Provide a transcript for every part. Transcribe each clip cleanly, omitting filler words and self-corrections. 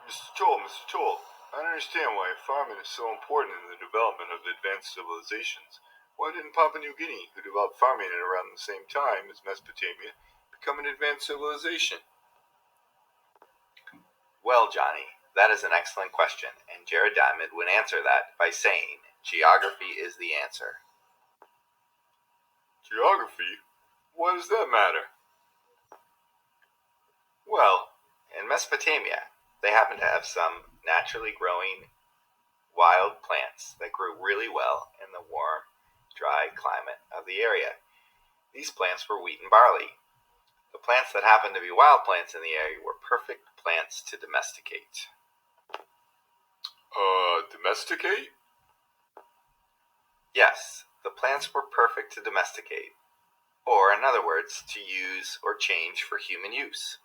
Mr. Toll, I don't understand why farming is so important in the development of advanced civilizations. Why didn't Papua New Guinea, who developed farming at around the same time as Mesopotamia, become an advanced civilization? Well, Johnny, that is an excellent question, and Jared Diamond would answer that by saying, geography is the answer. Geography? Why does that matter? Well, in Mesopotamia, they happen to have some naturally growing wild plants that grew really well in the warm, dry climate of the area. These plants were wheat and barley. The plants that happened to be wild plants in the area were perfect plants to domesticate. Domesticate? Yes, the plants were perfect to domesticate, or in other words, to use or change for human use.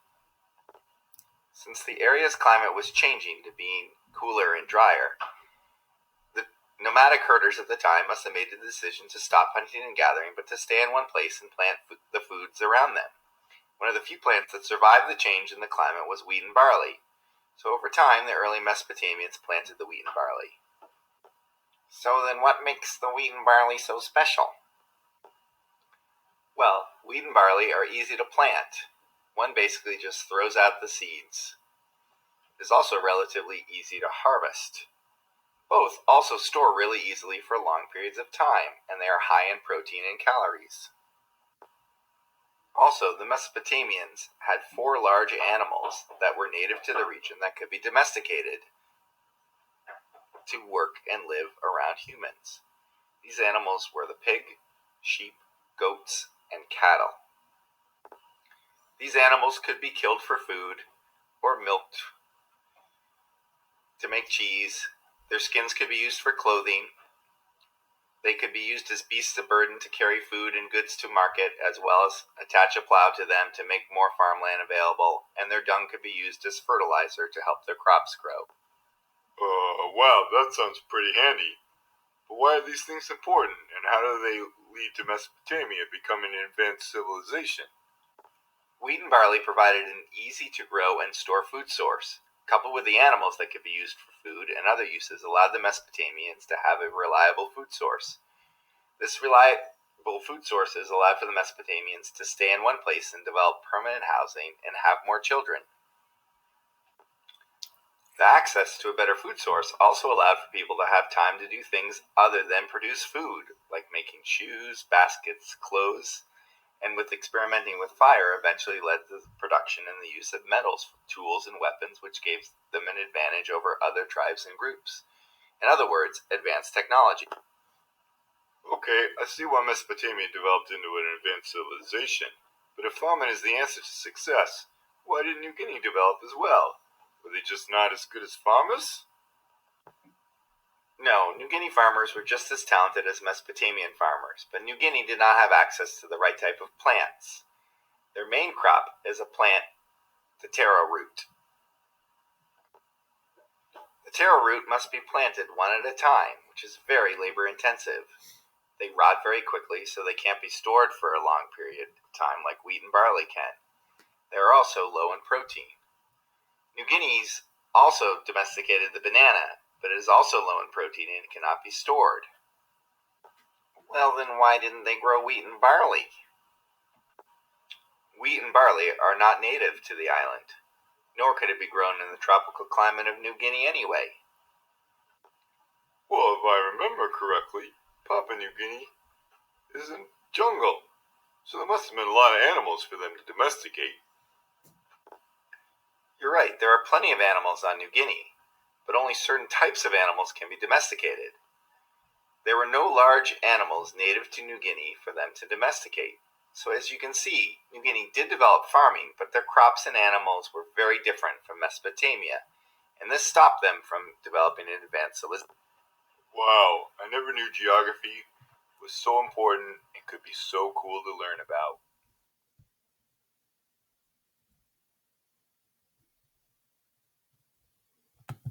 Since the area's climate was changing to being cooler and drier, the nomadic herders of the time must have made the decision to stop hunting and gathering, but to stay in one place and plant the foods around them. One of the few plants that survived the change in the climate was wheat and barley. So over time, the early Mesopotamians planted the wheat and barley. So then what makes the wheat and barley so special? Well, wheat and barley are easy to plant. One basically just throws out the seeds. It is also relatively easy to harvest. Both also store really easily for long periods of time, and they are high in protein and calories. Also, the Mesopotamians had 4 large animals that were native to the region that could be domesticated to work and live around humans. These animals were the pig, sheep, goats, and cattle. These animals could be killed for food or milked to make cheese. Their skins could be used for clothing. They could be used as beasts of burden to carry food and goods to market, as well as attach a plow to them to make more farmland available, and their dung could be used as fertilizer to help their crops grow. Wow, that sounds pretty handy. But why are these things important, and how do they lead to Mesopotamia becoming an advanced civilization? Wheat and barley provided an easy-to-grow and store food source, coupled with the animals that could be used for food and other uses, allowed the Mesopotamians to have a reliable food source. This reliable food sources allowed for the Mesopotamians to stay in one place and develop permanent housing and have more children. The access to a better food source also allowed for people to have time to do things other than produce food, like making shoes, baskets, clothes, and with experimenting with fire eventually led to the production and the use of metals, tools, and weapons, which gave them an advantage over other tribes and groups. In other words, advanced technology. Okay, I see why Mesopotamia developed into an advanced civilization, but if farming is the answer to success, why didn't New Guinea develop as well? Were they just not as good as farmers? No, New Guinea farmers were just as talented as Mesopotamian farmers, but New Guinea did not have access to the right type of plants. Their main crop is a plant, the taro root. The taro root must be planted one at a time, which is very labor intensive. They rot very quickly, so they can't be stored for a long period of time like wheat and barley can. They are also low in protein. New Guinea's also domesticated the banana, but it is also low in protein and cannot be stored. Well, then why didn't they grow wheat and barley? Wheat and barley are not native to the island, nor could it be grown in the tropical climate of New Guinea anyway. Well, if I remember correctly, Papua New Guinea is a jungle, so there must have been a lot of animals for them to domesticate. You're right, there are plenty of animals on New Guinea, but only certain types of animals can be domesticated. There were no large animals native to New Guinea for them to domesticate. So as you can see, New Guinea did develop farming, but their crops and animals were very different from Mesopotamia, and this stopped them from developing an advanced civilization. Wow, I never knew geography was so important and could be so cool to learn about.